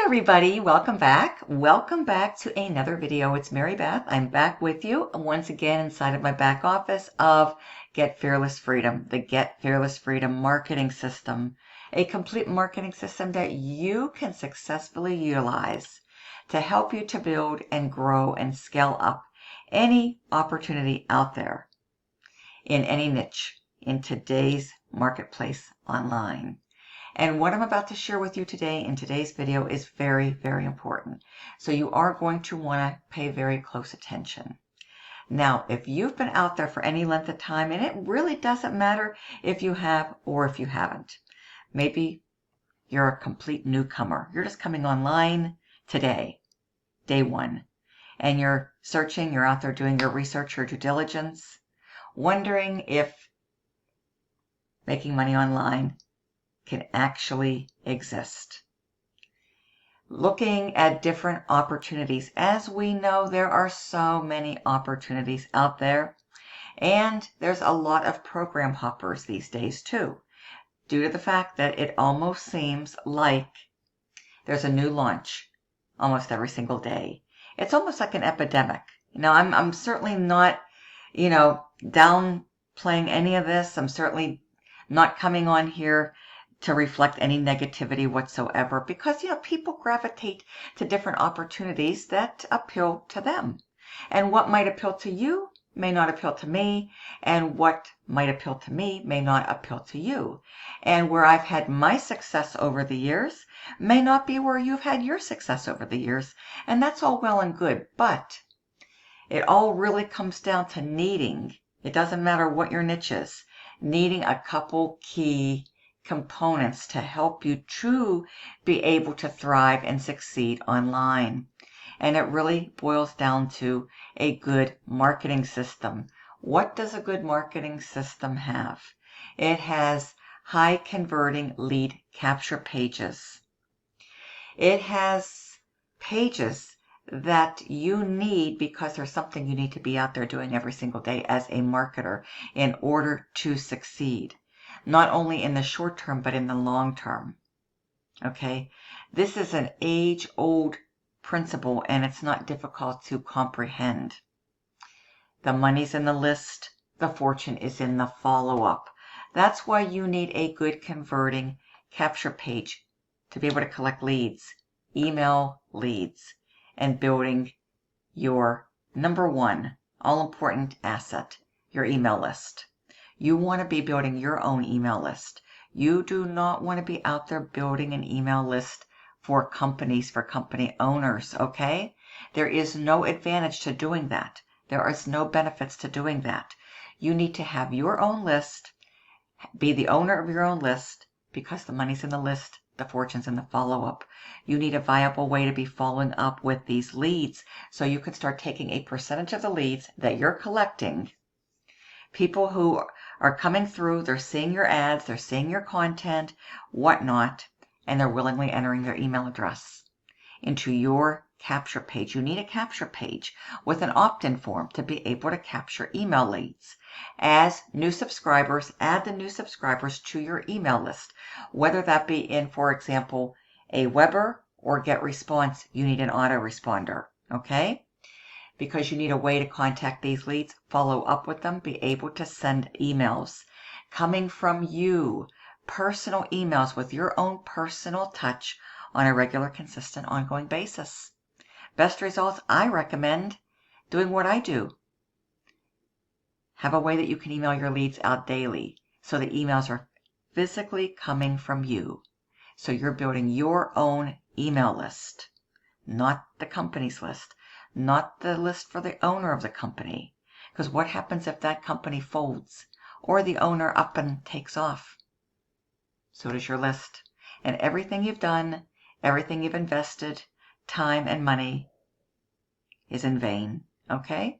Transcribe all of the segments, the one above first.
everybody, welcome back. Welcome back to another video. It's Mary Beth. I'm back with you once again inside of my back office of Get Fearless Freedom, the Get Fearless Freedom marketing system, a complete marketing system that you can successfully utilize to help you to build and grow and scale up any opportunity out there in any niche in today's marketplace online. And what I'm about to share with you today in today's video is very, very important. So you are going to want to pay very close attention. Now, if you've been out there for any length of time, and it really doesn't matter if you have or if you haven't. Maybe you're a complete newcomer. You're just coming online today, day one, and you're searching, you're out there doing your research, your due diligence, wondering if making money online can actually exist. Looking at different opportunities. As we know, there are so many opportunities out there, and there's a lot of program hoppers these days too, due to the fact that it almost seems like there's a new launch almost every single day. It's almost like an epidemic. Now, I'm certainly not, downplaying any of this. I'm certainly not coming on here to reflect any negativity whatsoever, because people gravitate to different opportunities that appeal to them, and what might appeal to you may not appeal to me, and what might appeal to me may not appeal to you, and where I've had my success over the years may not be where you've had your success over the years, and that's all well and good, but it all really comes down to needing, it doesn't matter what your niche is, needing a couple key components to help you to be able to thrive and succeed online. And it really boils down to a good marketing system. What does a good marketing system have? It has high converting lead capture pages. It has pages that you need because there's something you need to be out there doing every single day as a marketer in order to succeed. Not only in the short term, but in the long term. Okay? This is an age-old principle, and it's not difficult to comprehend. The money's in the list. The fortune is in the follow-up. That's why you need a good converting capture page to be able to collect leads, email leads, and building your number one all-important asset, your email list. You want to be building your own email list. You do not want to be out there building an email list for companies, for company owners, okay? There is no advantage to doing that. There is no benefits to doing that. You need to have your own list, be the owner of your own list, because the money's in the list, the fortune's in the follow-up. You need a viable way to be following up with these leads so you can start taking a percentage of the leads that you're collecting. People who are coming through, they're seeing your ads, they're seeing your content, whatnot, and they're willingly entering their email address into your capture page. You need a capture page with an opt-in form to be able to capture email leads. As new subscribers, add the new subscribers to your email list, whether that be in, for example, a Weber or GetResponse. You need an autoresponder, okay? Because you need a way to contact these leads, follow up with them, be able to send emails coming from you, personal emails with your own personal touch on a regular, consistent, ongoing basis. Best results, I recommend doing what I do. Have a way that you can email your leads out daily so the emails are physically coming from you. So you're building your own email list, not the company's list. Not the list for the owner of the company. Because what happens if that company folds or the owner up and takes off? So does your list. And everything you've done, everything you've invested, time and money is in vain. Okay?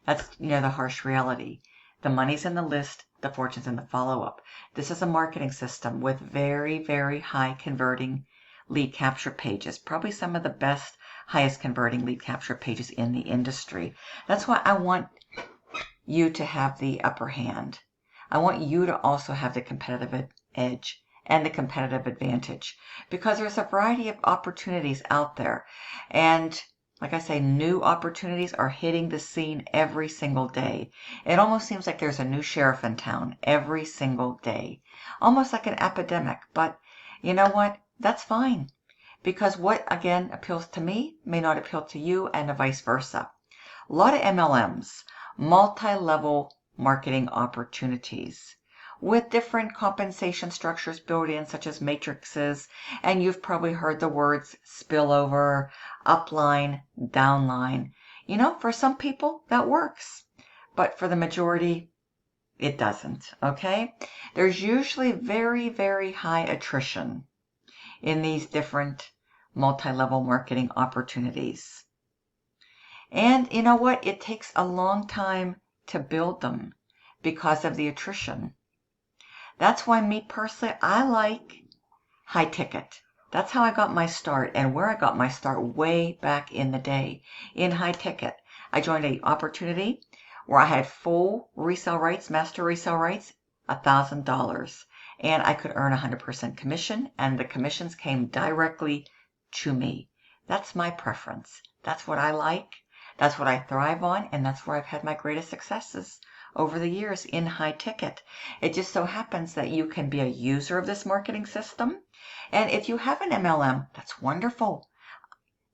That's, the harsh reality. The money's in the list, the fortune's in the follow-up. This is a marketing system with very, very high converting lead capture pages. Probably some of the best, highest converting lead capture pages in the industry. That's why I want you to have the upper hand. I want you to also have the competitive edge and the competitive advantage, because there's a variety of opportunities out there. And like I say, new opportunities are hitting the scene every single day. It almost seems like there's a new sheriff in town every single day, almost like an epidemic. But you know what? That's fine, because what, again, appeals to me may not appeal to you, and vice versa. A lot of MLMs, multi-level marketing opportunities, with different compensation structures built in, such as matrices, and you've probably heard the words spillover, upline, downline. You know, for some people that works, but for the majority, it doesn't, okay? There's usually very, very high attrition in these different multi-level marketing opportunities. And you know what? It takes a long time to build them because of the attrition. That's why me personally, I like high ticket. That's how I got my start, and where I got my start way back in the day, in high ticket. I joined an opportunity where I had full resale rights, master resale rights, $1,000, and I could earn 100% commission, and the commissions came directly to me. That's my preference. That's what I like. That's what I thrive on, and that's where I've had my greatest successes over the years in high ticket. It just so happens that you can be a user of this marketing system. And if you have an MLM, that's wonderful.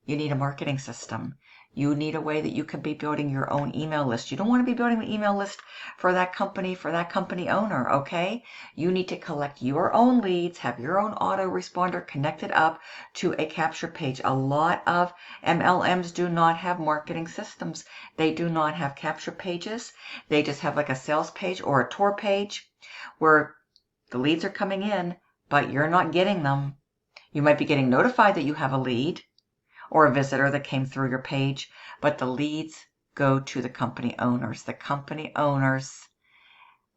You need a marketing system. You need a way that you can be building your own email list. You don't want to be building the email list for that company owner, okay? You need to collect your own leads, have your own autoresponder connected up to a capture page. A lot of MLMs do not have marketing systems. They do not have capture pages. They just have like a sales page or a tour page where the leads are coming in, but you're not getting them. You might be getting notified that you have a lead or a visitor that came through your page, but the leads go to the company owners. The company owners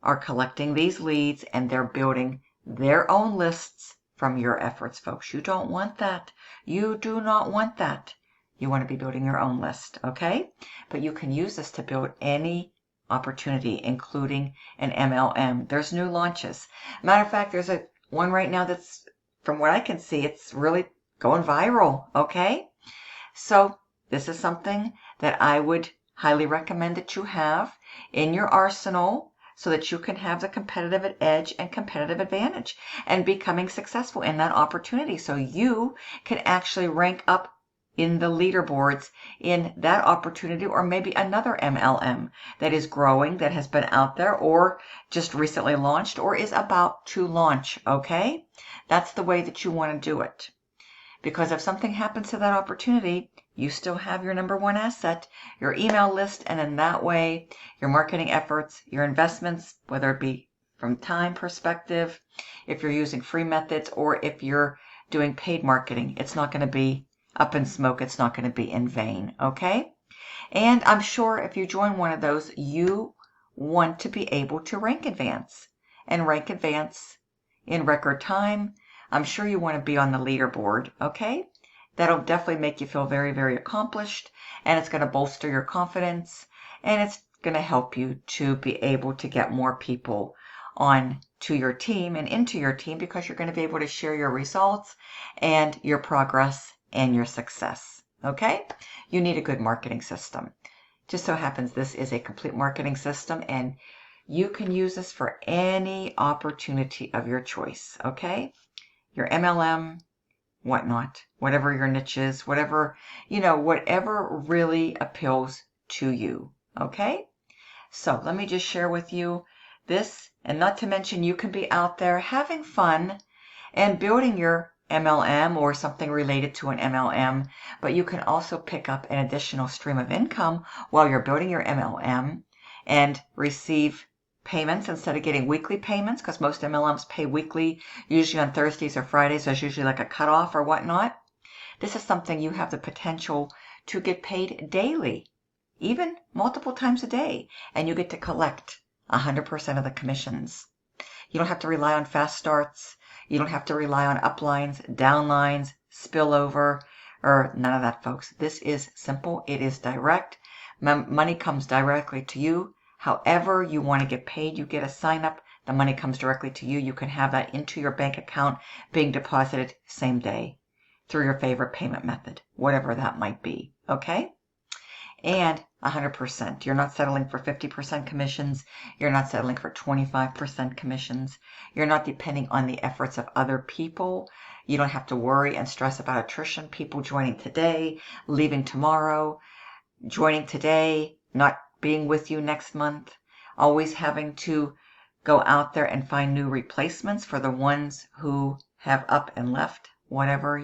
are collecting these leads, and they're building their own lists from your efforts, folks. You don't want that. You do not want that. You want to be building your own list, okay? But you can use this to build any opportunity, including an MLM. There's new launches. Matter of fact, there's one right now that's, from what I can see, it's really going viral, okay? So this is something that I would highly recommend that you have in your arsenal so that you can have the competitive edge and competitive advantage and becoming successful in that opportunity, so you can actually rank up in the leaderboards in that opportunity, or maybe another MLM that is growing, that has been out there, or just recently launched, or is about to launch, okay? That's the way that you want to do it. Because if something happens to that opportunity, you still have your number one asset, your email list, and in that way, your marketing efforts, your investments, whether it be from time perspective, if you're using free methods, or if you're doing paid marketing, it's not going to be up in smoke. It's not going to be in vain, okay? And I'm sure if you join one of those, you want to be able to rank advance, and rank advance in record time. I'm sure you want to be on the leaderboard, okay? That'll definitely make you feel very, very accomplished, and it's going to bolster your confidence, and it's going to help you to be able to get more people on to your team and into your team, because you're going to be able to share your results and your progress and your success, okay? You need a good marketing system. Just so happens this is a complete marketing system, and you can use this for any opportunity of your choice, okay? Your MLM, whatnot, whatever your niche is, whatever, whatever really appeals to you, okay? So let me just share with you this, and not to mention you can be out there having fun and building your MLM or something related to an MLM, but you can also pick up an additional stream of income while you're building your MLM and receive payments instead of getting weekly payments, because most MLMs pay weekly, usually on Thursdays or Fridays. There's usually like a cutoff or whatnot. This is something you have the potential to get paid daily, even multiple times a day, and you get to collect 100% of the commissions. You don't have to rely on fast starts. You don't have to rely on uplines, downlines, spillover, or none of that, folks. This is simple. It is direct. Money comes directly to you. However you want to get paid, you get a sign up The money comes directly to you. You can have that into your bank account being deposited same day through your favorite payment method, whatever that might be. Okay? And 100%. You're not settling for 50% commissions. You're not settling for 25% commissions. You're not depending on the efforts of other people. You don't have to worry and stress about attrition. People joining today, leaving tomorrow, joining today, not being with you next month, always having to go out there and find new replacements for the ones who have up and left, whatever,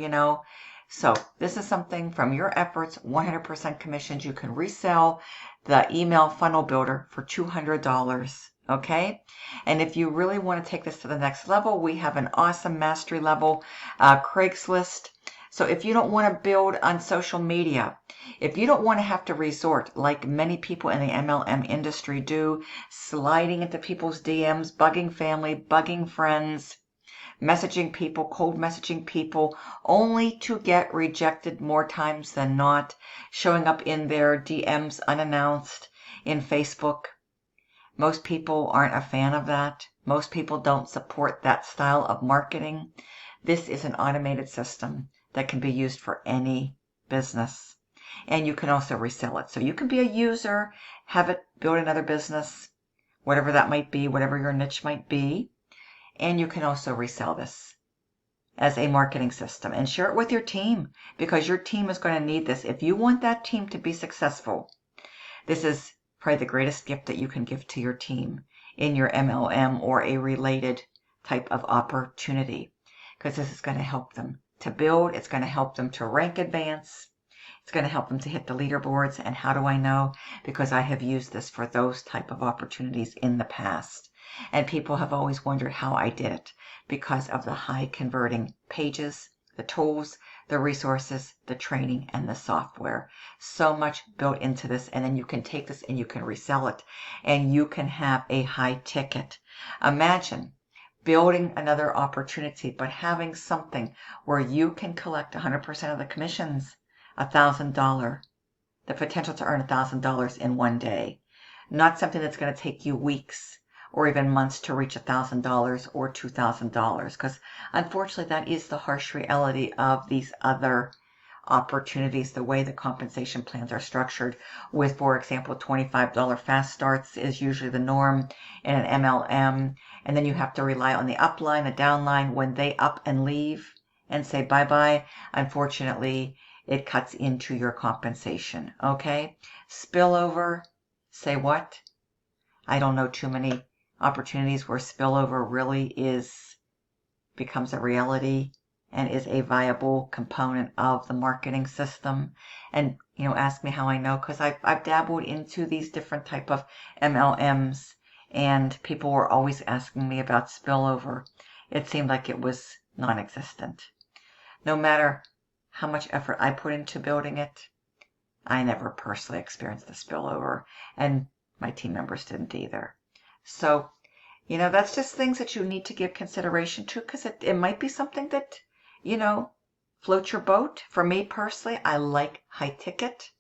So this is something from your efforts, 100% commissions. You can resell the email funnel builder for $200. Okay? And if you really want to take this to the next level, we have an awesome mastery level Craigslist. So if you don't want to build on social media, if you don't want to have to resort, like many people in the MLM industry do, sliding into people's DMs, bugging family, bugging friends, messaging people, cold messaging people, only to get rejected more times than not, showing up in their DMs unannounced in Facebook. Most people aren't a fan of that. Most people don't support that style of marketing. This is an automated system that can be used for any business. And you can also resell it. So you can be a user, have it build another business, whatever that might be, whatever your niche might be. And you can also resell this as a marketing system and share it with your team, because your team is going to need this. If you want that team to be successful, this is probably the greatest gift that you can give to your team in your MLM or a related type of opportunity, because this is going to help them to build. It's going to help them to rank advance. It's going to help them to hit the leaderboards. And how do I know? Because I have used this for those type of opportunities in the past. And people have always wondered how I did it, because of the high converting pages, the tools, the resources, the training, and the software. So much built into this. And then you can take this and you can resell it. And you can have a high ticket. Imagine building another opportunity, but having something where you can collect 100% of the commissions, $1,000, the potential to earn $1,000 in one day. Not something that's going to take you weeks or even months to reach $1,000 or $2,000, because unfortunately that is the harsh reality of these other opportunities, the way the compensation plans are structured with, for example, $25 fast starts is usually the norm in an MLM, and then you have to rely on the upline, the downline. When they up and leave and say bye-bye, unfortunately, it cuts into your compensation, okay? Spillover, say what? I don't know too many opportunities where spillover really becomes a reality and is a viable component of the marketing system. And, ask me how I know, because I've dabbled into these different type of MLMs, and people were always asking me about spillover. It seemed like it was non-existent. No matter how much effort I put into building it, I never personally experienced the spillover, and my team members didn't either. So, that's just things that you need to give consideration to, because it might be something that, floats your boat. For me personally, I like high ticket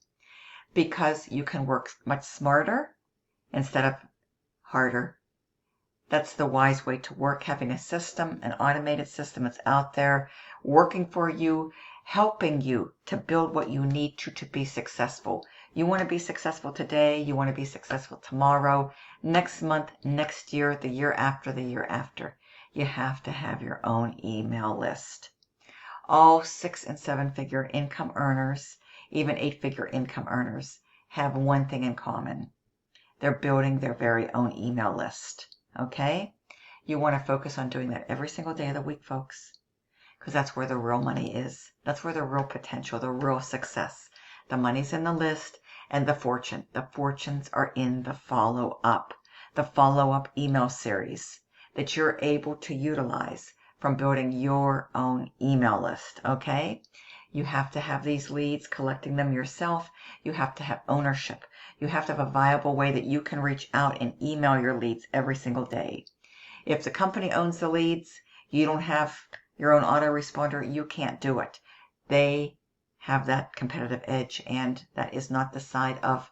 because you can work much smarter instead of harder. That's the wise way to work, having a system, an automated system that's out there, working for you, helping you to build what you need to be successful. You want to be successful today, you want to be successful tomorrow, next month, next year, the year after, the year after. You have to have your own email list. All 6- and 7-figure income earners, even 8-figure income earners, have one thing in common. They're building their very own email list. Okay? You want to focus on doing that every single day of the week, folks, because that's where the real money is. That's where the real potential, the real success. The money's in the list, and the fortune. The fortunes are in the follow-up email series that you're able to utilize from building your own email list. Okay? You have to have these leads, collecting them yourself. You have to have ownership. You have to have a viable way that you can reach out and email your leads every single day. If the company owns the leads, you don't have your own autoresponder, you can't do it. They have that competitive edge, and that is not the side of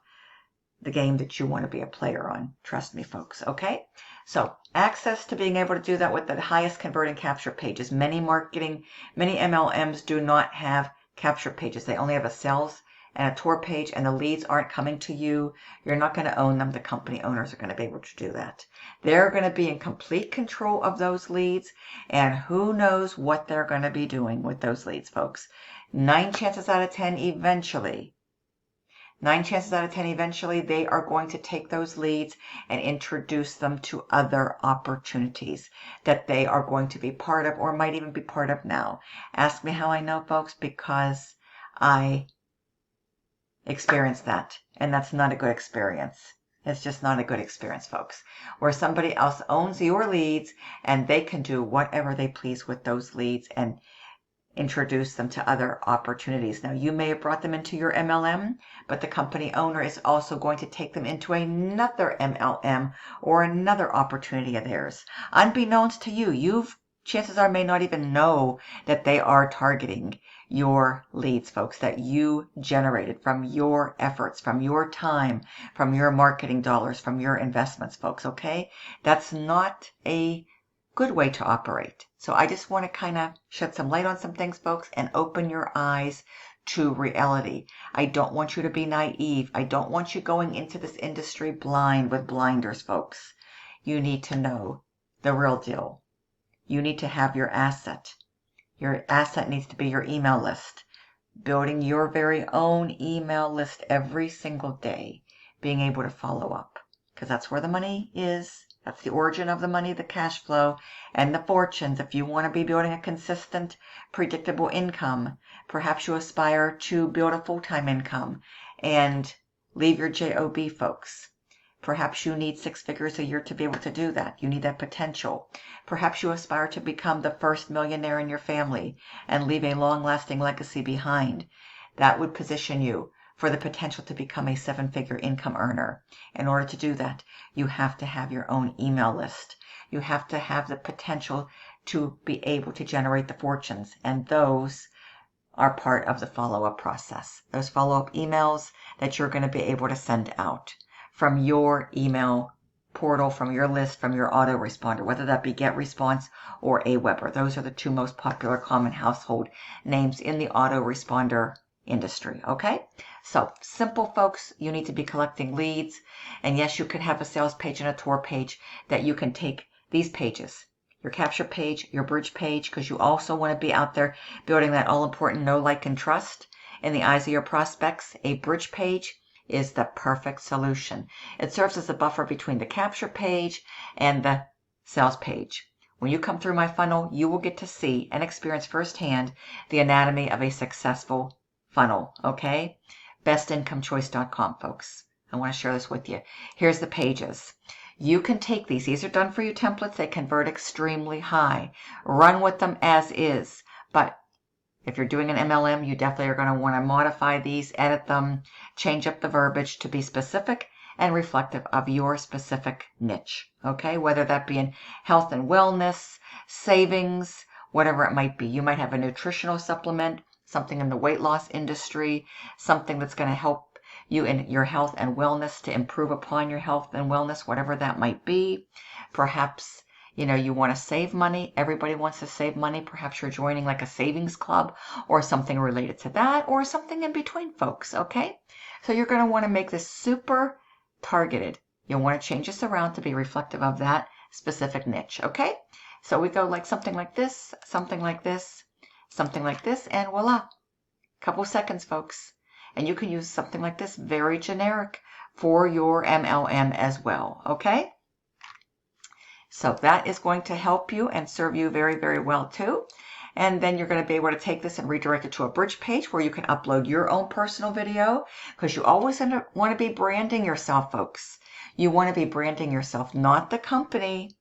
the game that you want to be a player on. Trust me, folks. Okay? So access to being able to do that with the highest converting capture pages. Many MLMs do not have capture pages. They only have a sales and a tour page, and the leads aren't coming to you. You're not going to own them. The company owners are going to be able to do that. They're going to be in complete control of those leads, and who knows what they're going to be doing with those leads, folks. 9 chances out of 10 eventually, they are going to take those leads and introduce them to other opportunities that they are going to be part of or might even be part of now. Ask me how I know, folks, because I experienced that, and that's not a good experience. It's just not a good experience, folks, where somebody else owns your leads and they can do whatever they please with those leads and introduce them to other opportunities. Now, you may have brought them into your MLM, but the company owner is also going to take them into another MLM or another opportunity of theirs. Unbeknownst to you, chances are may not even know that they are targeting your leads, folks, that you generated from your efforts, from your time, from your marketing dollars, from your investments, folks, okay? That's not a good way to operate. So I just want to kind of shed some light on some things, folks, and open your eyes to reality. I don't want you to be naive. I don't want you going into this industry blind with blinders, folks. You need to know the real deal. You need to have your asset. Your asset needs to be your email list. Building your very own email list every single day. Being able to follow up. Because that's where the money is. That's the origin of the money, the cash flow, and the fortunes. If you want to be building a consistent, predictable income, perhaps you aspire to build a full-time income and leave your job, folks. Perhaps you need 6 figures a year to be able to do that. You need that potential. Perhaps you aspire to become the first millionaire in your family and leave a long-lasting legacy behind. That would position you for the potential to become a 7-figure income earner. In order to do that, you have to have your own email list. You have to have the potential to be able to generate the fortunes, and those are part of the follow-up process. Those follow-up emails that you're going to be able to send out from your email portal, from your list, from your autoresponder, whether that be GetResponse or Aweber. Those are the 2 most popular common household names in the autoresponder industry, okay? So, simple, folks, you need to be collecting leads. And yes, you can have a sales page and a tour page that you can take these pages, your capture page, your bridge page, because you also want to be out there building that all-important know, like, and trust in the eyes of your prospects. A bridge page is the perfect solution. It serves as a buffer between the capture page and the sales page. When you come through my funnel, you will get to see and experience firsthand the anatomy of a successful funnel, okay? bestincomechoice.com, folks. I want to share this with you. Here's the pages. You can take these. These are done for you templates. They convert extremely high. Run with them as is. But if you're doing an MLM, you definitely are going to want to modify these, edit them, change up the verbiage to be specific and reflective of your specific niche, okay? Whether that be in health and wellness, savings, whatever it might be. You might have a nutritional supplement, something in the weight loss industry, something that's going to help you in your health and wellness to improve upon your health and wellness, whatever that might be. Perhaps you want to save money. Everybody wants to save money. Perhaps you're joining like a savings club or something related to that or something in between, folks, okay? So you're going to want to make this super targeted. You'll want to change this around to be reflective of that specific niche, okay? So we go like something like this, something like this, something like this, and voila. Couple seconds, folks. And you can use something like this, very generic, for your MLM as well, okay? So that is going to help you and serve you very, very well too. And then you're going to be able to take this and redirect it to a bridge page where you can upload your own personal video, because you always want to be branding yourself, folks. You want to be branding yourself, not the company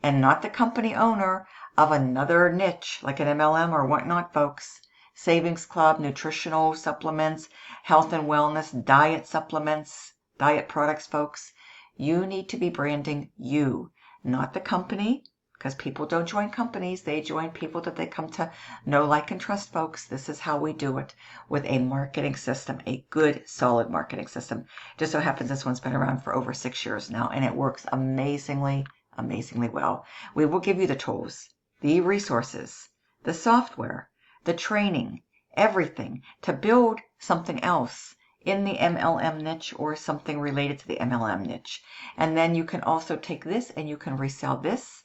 and not the company owner of another niche like an MLM or whatnot, folks. Savings club, nutritional supplements, health and wellness, diet supplements, diet products, folks. You need to be branding you, not the company, because people don't join companies. They join people that they come to know, like, and trust, folks. This is how we do it with a marketing system, a good, solid marketing system. Just so happens this one's been around for over 6 years now, and it works amazingly, amazingly well. We will give you the tools, the resources, the software, the training, everything to build something else in the MLM niche or something related to the MLM niche. And then you can also take this and you can resell this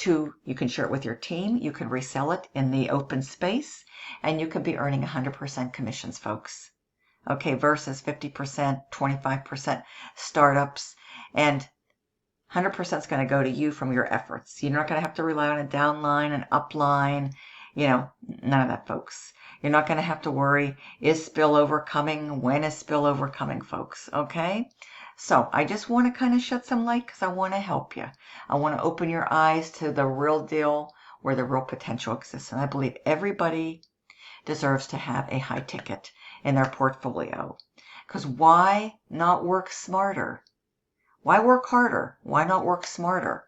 you can share it with your team, you can resell it in the open space, and you could be earning 100% commissions, folks. Okay, versus 50%, 25% startups, and 100% is going to go to you from your efforts. You're not going to have to rely on a downline, an upline, none of that, folks. You're not going to have to worry, is spillover coming? When is spillover coming, folks? Okay? So I just want to kind of shed some light because I want to help you. I want to open your eyes to the real deal where the real potential exists. And I believe everybody deserves to have a high ticket in their portfolio. Because why not work smarter? Why work harder? Why not work smarter?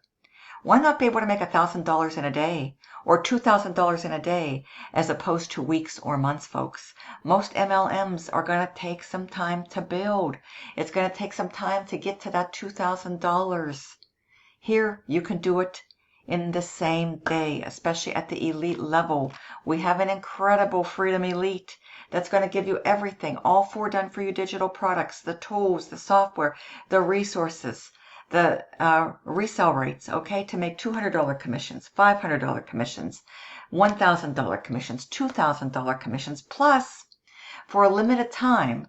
Why not be able to make $1,000 in a day or $2,000 in a day as opposed to weeks or months, folks? Most MLMs are going to take some time to build. It's going to take some time to get to that $2,000. Here, you can do it in the same day, especially at the elite level. We have an incredible Freedom Elite that's going to give you everything, all 4 done for you digital products, the tools, the software, the resources, the resale rates, okay, to make $200 commissions, $500 commissions, $1,000 commissions, $2,000 commissions, plus for a limited time.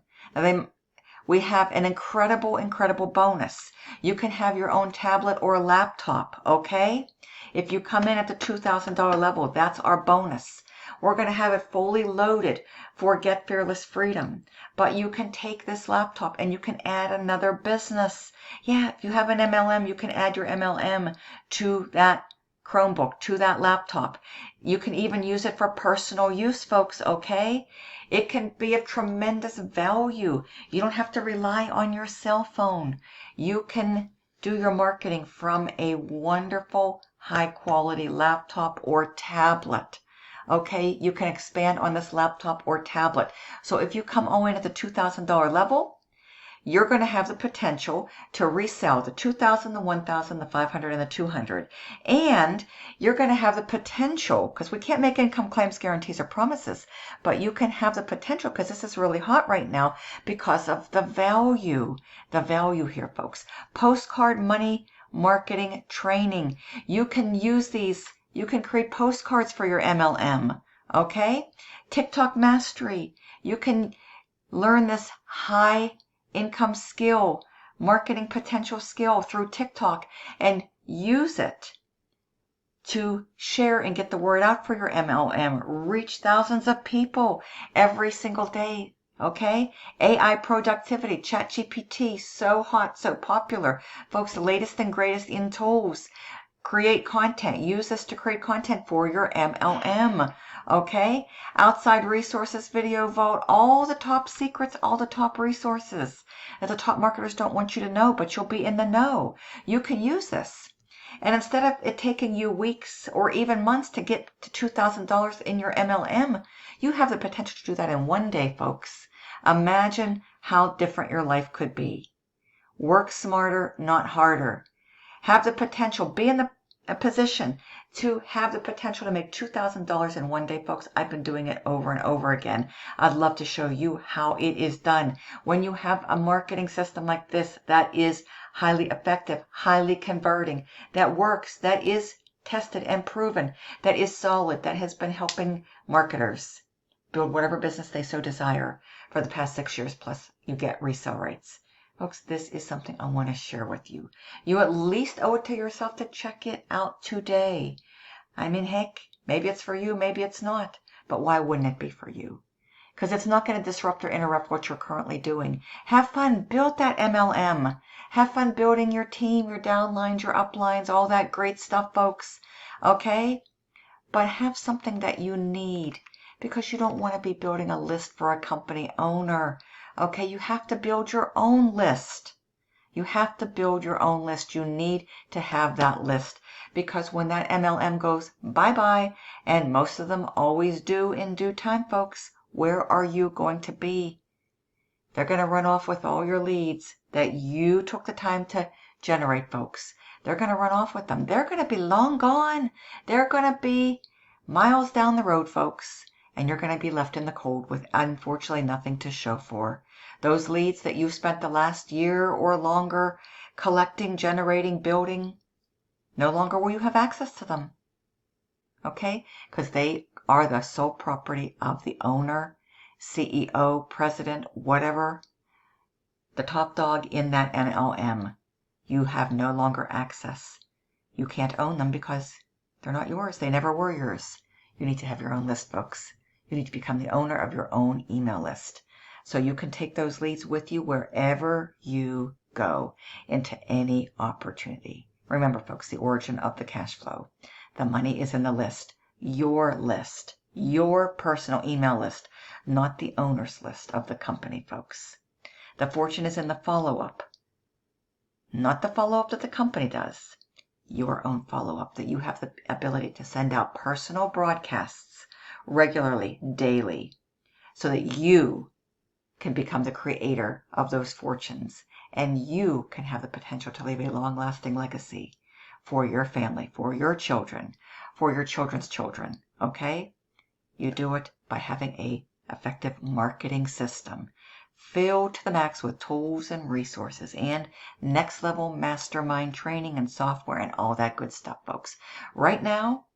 We have an incredible, incredible bonus. You can have your own tablet or laptop, okay? If you come in at the $2,000 level, that's our bonus. We're going to have it fully loaded for Get Fearless Freedom. But you can take this laptop and you can add another business. Yeah, if you have an MLM, you can add your MLM to that Chromebook, to that laptop. You can even use it for personal use, folks, okay? It can be of tremendous value. You don't have to rely on your cell phone. You can do your marketing from a wonderful, high-quality laptop or tablet. Okay, you can expand on this laptop or tablet. So if you come all in at the $2,000 level, you're going to have the potential to resell the $2,000, the $1,000, the $500, and the $200. And you're going to have the potential, because we can't make income claims, guarantees, or promises, but you can have the potential, because this is really hot right now, because of the value here, folks. Postcard money marketing training. You can use these. You can create postcards for your MLM, okay? TikTok mastery. You can learn this high income skill, marketing potential skill through TikTok and use it to share and get the word out for your MLM. Reach thousands of people every single day. Okay? AI productivity, ChatGPT, so hot, so popular. Folks, the latest and greatest in tools. Create content. Use this to create content for your MLM. Okay? Outside resources, video vault, all the top secrets, all the top resources that the top marketers don't want you to know, but you'll be in the know. You can use this. And instead of it taking you weeks or even months to get to $2,000 in your MLM, you have the potential to do that in one day, folks. Imagine how different your life could be. Work smarter, not harder. Have the potential, be in a position to have the potential to make $2,000 in one day, folks. I've been doing it over and over again. I'd love to show you how it is done. When you have a marketing system like this that is highly effective, highly converting, that works, that is tested and proven, that is solid, that has been helping marketers build whatever business they so desire for the past 6 years, plus you get resale rates. Folks, this is something I want to share with you. You at least owe it to yourself to check it out today. I mean, heck, maybe it's for you, maybe it's not. But why wouldn't it be for you? Because it's not going to disrupt or interrupt what you're currently doing. Have fun. Build that MLM. Have fun building your team, your downlines, your uplines, all that great stuff, folks. Okay? But have something that you need, because you don't want to be building a list for a company owner. Okay, you have to build your own list. You have to build your own list. You need to have that list, because when that MLM goes bye-bye, and most of them always do in due time, folks, where are you going to be? They're going to run off with all your leads that you took the time to generate, folks. They're going to run off with them. They're going to be long gone. They're going to be miles down the road, folks, and you're going to be left in the cold with, unfortunately, nothing to show for. Those leads that you've spent the last year or longer collecting, generating, building, no longer will you have access to them. Okay? Because they are the sole property of the owner, CEO, president, whatever, the top dog in that MLM. You have no longer access. You can't own them because they're not yours. They never were yours. You need to have your own list, folks. You need to become the owner of your own email list, so you can take those leads with you wherever you go, into any opportunity. Remember, folks, the origin of the cash flow. The money is in the list, your personal email list, not the owner's list of the company, folks. The fortune is in the follow-up, not the follow-up that the company does. Your own follow-up, that you have the ability to send out personal broadcasts regularly, daily, so that you can become the creator of those fortunes, and you can have the potential to leave a long-lasting legacy for your family, for your children, for your children's children, okay? You do it by having a effective marketing system filled to the max with tools and resources and next level mastermind training and software and all that good stuff, folks. Right now,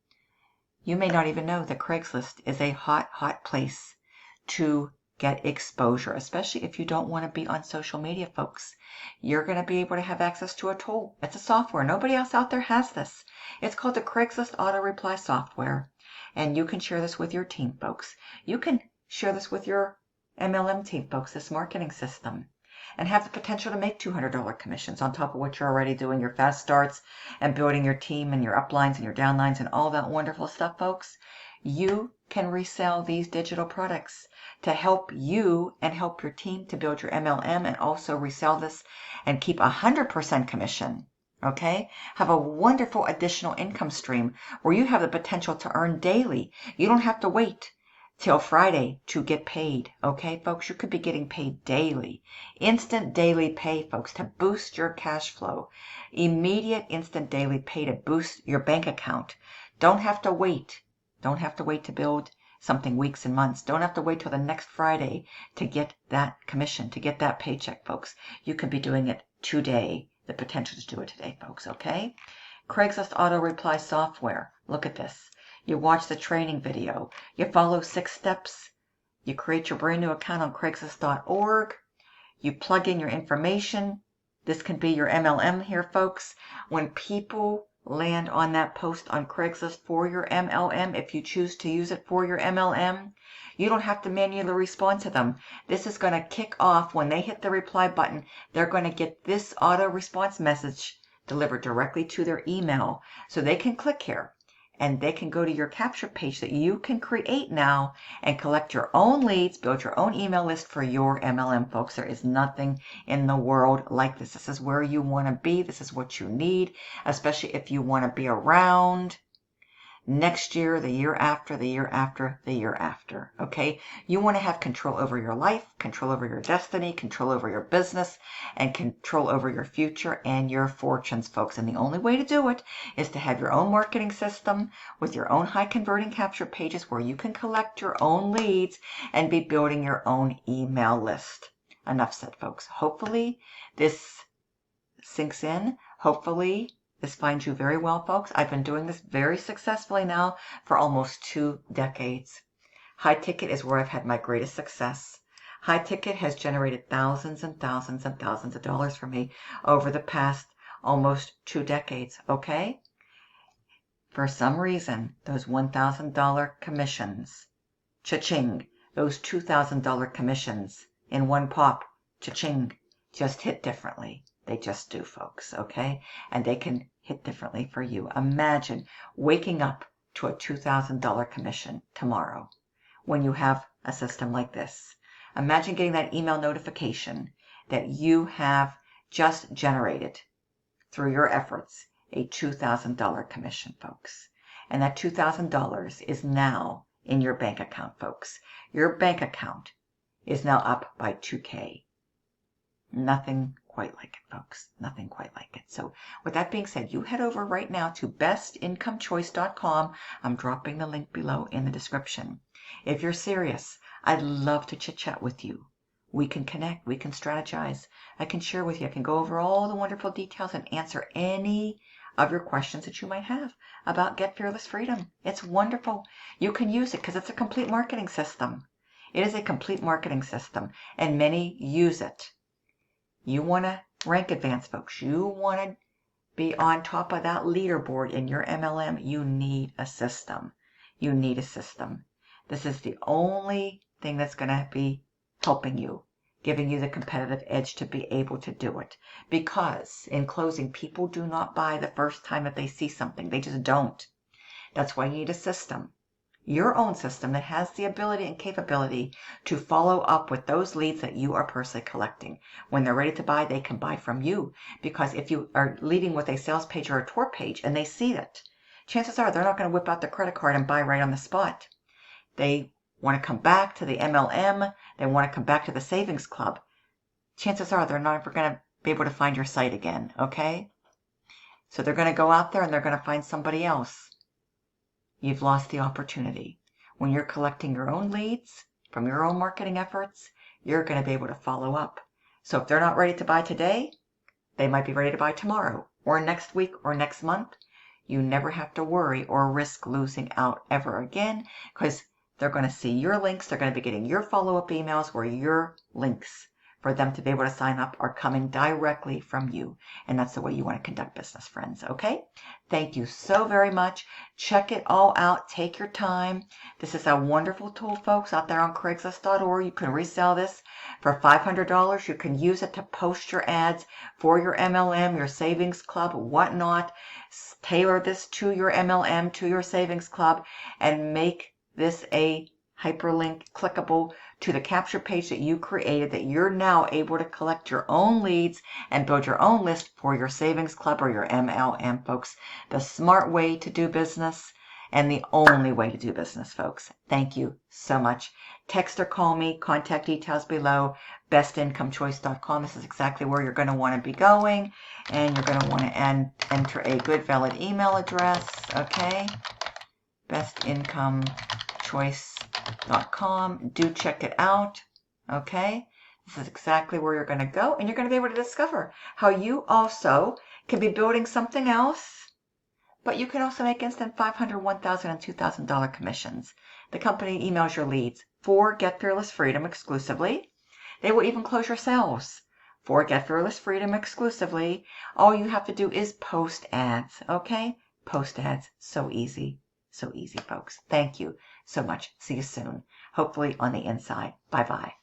you may not even know that Craigslist is a hot place to get exposure, especially if you don't want to be on social media, folks. You're going to be able to have access to a tool. It's a software. Nobody else out there has this. It's called the Craigslist Auto Reply software. And you can share this with your team, folks. You can share this with your MLM team, folks, this marketing system, and have the potential to make $200 commissions on top of what you're already doing, your fast starts and building your team and your uplines and your downlines and all that wonderful stuff, folks. You can resell these digital products to help you and help your team to build your MLM, and also resell this and keep 100% commission. Okay? Have a wonderful additional income stream where you have the potential to earn daily. You don't have to wait till Friday to get paid. Okay, folks? You could be getting paid daily. Instant daily pay, folks, to boost your cash flow. Immediate instant daily pay to boost your bank account. Don't have to wait. Don't have to wait to build something weeks and months. Don't have to wait till the next Friday to get that commission, to get that paycheck, folks. You can be doing it today. The potential to do it today, folks, okay? Craigslist Auto Reply software. Look at this. You watch the training video. You follow 6 steps. You create your brand new account on Craigslist.org. You plug in your information. This can be your MLM here, folks. When people land on that post on Craigslist for your MLM, if you choose to use it for your MLM, you don't have to manually respond to them. This is going to kick off when they hit the reply button. They're going to get this auto response message delivered directly to their email, so they can click here and they can go to your capture page that you can create now and collect your own leads, build your own email list for your MLM, folks. There is nothing in the world like this. This is where you want to be. This is what you need, especially if you want to be around next year, the year after, the year after, the year after, okay? You want to have control over your life, control over your destiny, control over your business, and control over your future and your fortunes, folks. And the only way to do it is to have your own marketing system with your own high converting capture pages where you can collect your own leads and be building your own email list. Enough said, folks. Hopefully this sinks in. Hopefully this finds you very well, folks. I've been doing this very successfully now for almost 2 decades. High ticket is where I've had my greatest success. High ticket has generated thousands and thousands and thousands of dollars for me over the past almost 2 decades, okay? For some reason, those $1,000 commissions, cha-ching, those $2,000 commissions in one pop, cha-ching, just hit differently. They just do, folks, okay? And they can hit differently for you. Imagine waking up to a $2,000 commission tomorrow when you have a system like this. Imagine getting that email notification that you have just generated through your efforts a $2,000 commission, folks. And that $2,000 is now in your bank account, folks. Your bank account is now up by $2,000. Nothing quite like it, folks. Nothing quite like it. So with that being said, you head over right now to bestincomechoice.com. I'm dropping the link below in the description. If you're serious, I'd love to chit chat with you. We can connect. We can strategize. I can share with you. I can go over all the wonderful details and answer any of your questions that you might have about Get Fearless Freedom. It's wonderful. You can use it because it's a complete marketing system. It is a complete marketing system, and many use it. You want to rank advance, folks. You want to be on top of that leaderboard in your MLM. You need a system. You need a system. This is the only thing that's going to be helping you, giving you the competitive edge to be able to do it. Because, in closing, people do not buy the first time that they see something. They just don't. That's why you need a system. Your own system that has the ability and capability to follow up with those leads that you are personally collecting. When they're ready to buy, they can buy from you. Because if you are leading with a sales page or a tour page and they see it, chances are they're not going to whip out their credit card and buy right on the spot. They want to come back to the MLM. They want to come back to the savings club. Chances are they're not ever going to be able to find your site again, okay? So they're going to go out there and they're going to find somebody else. You've lost the opportunity. When you're collecting your own leads from your own marketing efforts, you're going to be able to follow up. So if they're not ready to buy today, they might be ready to buy tomorrow or next week or next month. You never have to worry or risk losing out ever again because they're going to see your links. They're going to be getting your follow-up emails where your links for them to be able to sign up are coming directly from you. And that's the way you want to conduct business, friends, okay? Thank you so very much. Check it all out. Take your time. This is a wonderful tool, folks, out there on Craigslist.org. You can resell this for $500. You can use it to post your ads for your MLM, your savings club, whatnot. Tailor this to your MLM, to your savings club, and make this a hyperlink clickable to the capture page that you created that you're now able to collect your own leads and build your own list for your savings club or your MLM, folks. The smart way to do business and the only way to do business, folks. Thank you so much. Text or call me. Contact details below. bestincomechoice.com. This is exactly where you're going to want to be going. And you're going to want to enter a good valid email address. Okay. bestincomechoice.com. Do check it out. Okay. This is exactly where you're going to go. And you're going to be able to discover how you also can be building something else. But you can also make instant $500, $1,000, and $2,000 commissions. The company emails your leads for Get Fearless Freedom exclusively. They will even close your sales for Get Fearless Freedom exclusively. All you have to do is post ads, okay? Post ads. So easy. So easy, folks. Thank you so much. See you soon. Hopefully on the inside. Bye-bye.